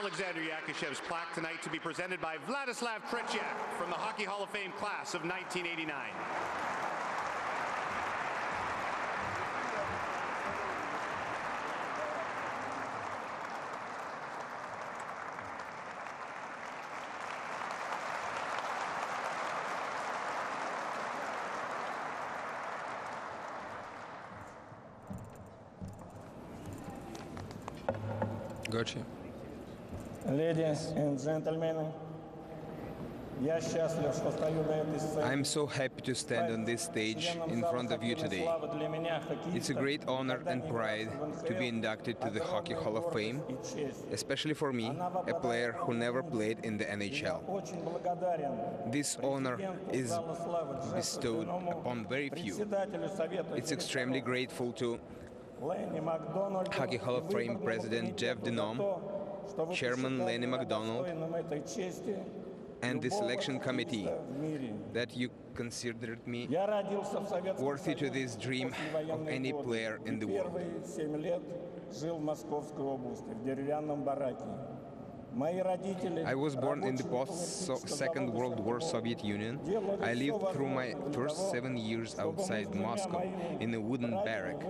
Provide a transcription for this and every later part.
Alexander Yakushev's plaque tonight to be presented by Vladislav Tretiak from the Hockey Hall of Fame class of 1989. Gotcha. Ladies and gentlemen, I'm so happy to stand on this stage in front of you today. It's a great honor and pride to be inducted to the Hockey Hall of Fame, especially for me, a player who never played in the NHL. This honor is bestowed upon very few. It's extremely grateful to Hockey Hall of Fame President Jeff Denom, Chairman Lenny McDonald, and the selection committee that you considered me worthy to this dream of any player in the world. I was born in the post-Second World War Soviet Union. I lived through my first 7 years outside Moscow in a wooden barrack.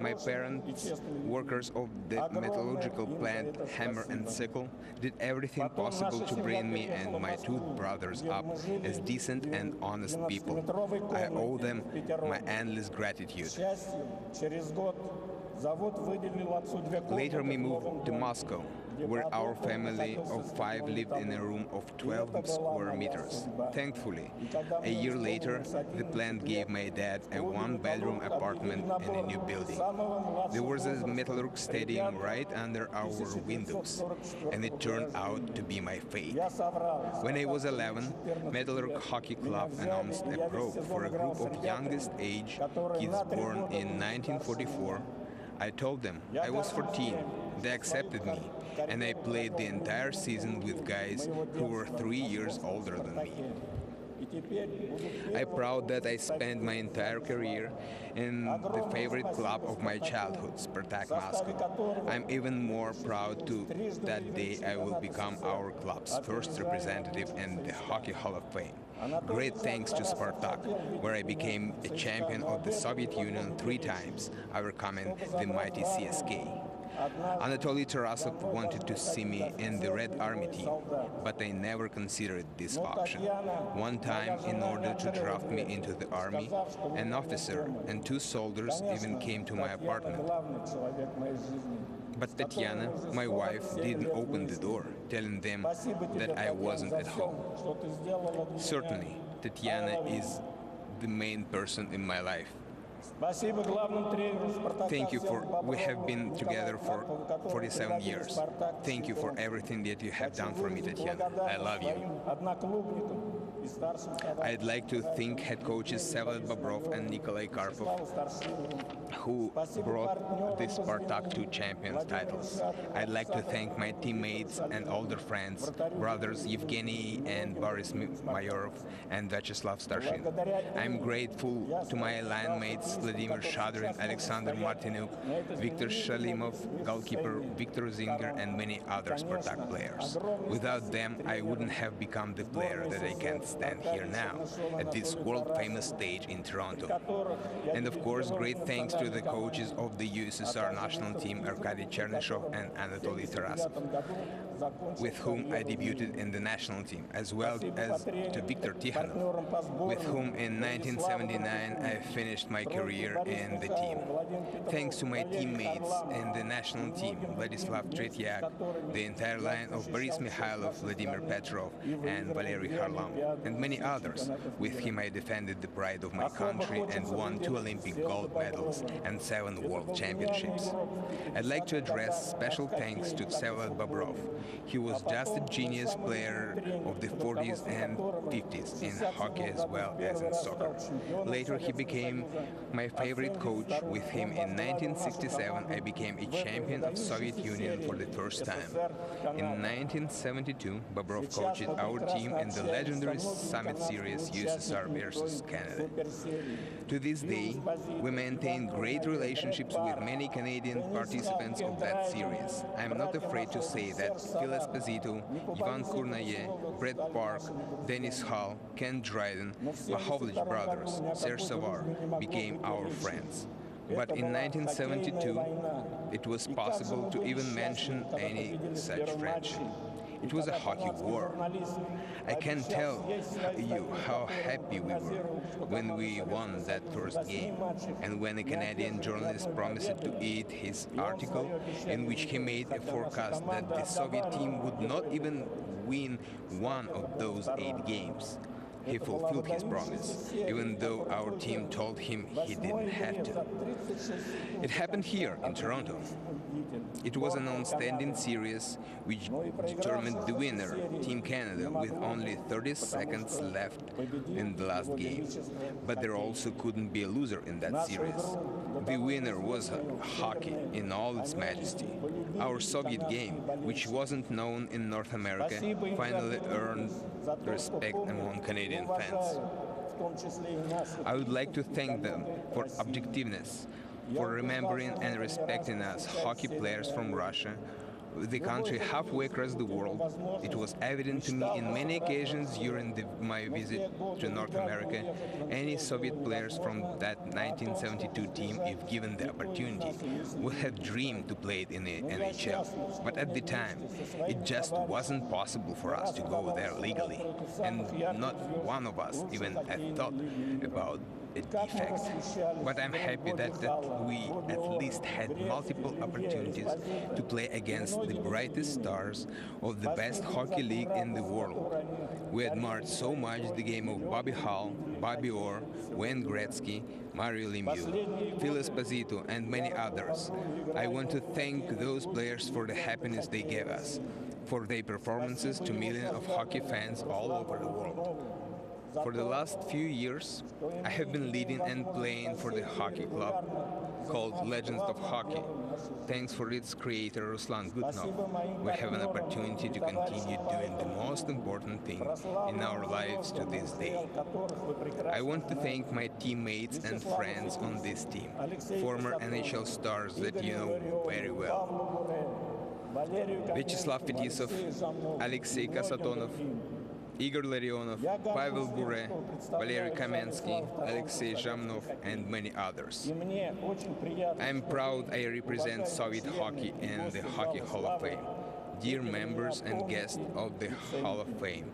My parents, workers of the metallurgical plant Hammer and Sickle, did everything possible to bring me and my two brothers up as decent and honest people. I owe them my endless gratitude. Later we moved to Moscow, where our family of 5 lived in a room of 12 square meters. Thankfully, a year later, the plant gave my dad a 1-bedroom apartment in a new building. There was a Metallurg Stadium right under our windows, and it turned out to be my fate. When I was 11, Metallurg Hockey Club announced a probe for a group of youngest age kids born in 1944. I told them I was 14. They accepted me, and I played the entire season with guys who were 3 years older than me. I'm proud that I spent my entire career in the favorite club of my childhood, Spартаке Moscow. I'm even more proud to that day I will become our club's first representative in the Hockey Hall of Fame. Great thanks to Spартак, where I became a champion of the Soviet Union 3 times, overcoming the mighty CSK. Anatoly Tarasov wanted to see me in the Red Army team, but I never considered this option. One time, in order to draft me into the army, an officer and 2 soldiers even came to my apartment. But Tatiana, my wife, didn't open the door, telling them that I wasn't at home. Certainly, Tatiana is the main person in my life. Thank you we have been together for 47 years. Thank you for everything that you have done for me, Tatiana. I love you. I'd like to thank head coaches Vsevolod Bobrov and Nikolai Karpov, who brought the Spartak to champions titles. I'd like to thank my teammates and older friends, brothers Evgeny and Boris Mayorov and Vyacheslav Starshin. I'm grateful to my line mates Vladimir Shadrin, Alexander Martinuk, Viktor Shalimov, goalkeeper Viktor Zinger, and many other Spartak players. Without them, I wouldn't have become the player that I can stand here now, at this world-famous stage in Toronto. And of course, great thanks to the coaches of the USSR national team, Arkady Chernyshov and Anatoly Tarasov, with whom I debuted in the national team, as well as to Viktor Tikhanov, with whom in 1979 I finished my career in the team. Thanks to my teammates in the national team, Vladislav Tretiak, the entire line of Boris Mikhailov, Vladimir Petrov, and Valery Harlam, and many others. With him I defended the pride of my country and won 2 Olympic gold medals and 7 world championships. I'd like to address special thanks to Vsevolod Bobrov. He was just a genius player of the 40s and 50s in hockey as well as in soccer. Later he became My favorite coach. With him in 1967 I became a champion of Soviet Union for the first time. In 1972 Bobrov coached our team in the legendary Summit Series USSR versus Canada. To this day, we maintain great relationships with many Canadian participants of that series. I am not afraid to say that Phil Esposito, Ivan Cournoyer, Brett Park, Dennis Hall, Ken Dryden, Mahovlich brothers, Serge Savard became our friends. But in 1972, it was possible to even mention any such friendship. It was a hockey war. I can tell you how happy we were when we won that first game, and when a Canadian journalist promised to edit his article in which he made a forecast that the Soviet team would not even win one of those 8 games. He fulfilled his promise, even though our team told him he didn't have to. It happened here in Toronto. It was an outstanding series which determined the winner, Team Canada, with only 30 seconds left in the last game. But there also couldn't be a loser in that series. The winner was hockey in all its majesty. Our Soviet game, which wasn't known in North America, finally earned respect among Canadian fans. I would like to thank them for objectiveness, for remembering and respecting us, hockey players from Russia, the country halfway across the world. It was evident to me in many occasions during my visit to North America, any Soviet players from that 1972 team, if given the opportunity, would have dreamed to play in the NHL. But at the time, it just wasn't possible for us to go there legally, and not one of us even had thought about a defect. But I'm happy that we at least had multiple opportunities to play against the brightest stars of the best hockey league in the world. We admired so much the game of Bobby Hull, Bobby Orr, Wayne Gretzky, Mario Lemieux, Phil Esposito, and many others. I want to thank those players for the happiness they gave us, for their performances to millions of hockey fans all over the world. For the last few years, I have been leading and playing for the hockey club called Legends of Hockey. Thanks for its creator Ruslan Gutnov, we have an opportunity to continue doing the most important thing in our lives to this day. I want to thank my teammates and friends on this team, former NHL stars that you know very well. Vyacheslav Fetisov, Alexei Kasatonov, Igor Larionov, Pavel Bure, Valery Kamensky, Alexei Zhamnov, and many others. I am proud I represent Soviet hockey in the Hockey Hall of Fame. Dear members and guests of the Hall of Fame,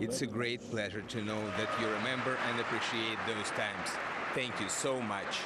it's a great pleasure to know that you remember and appreciate those times. Thank you so much.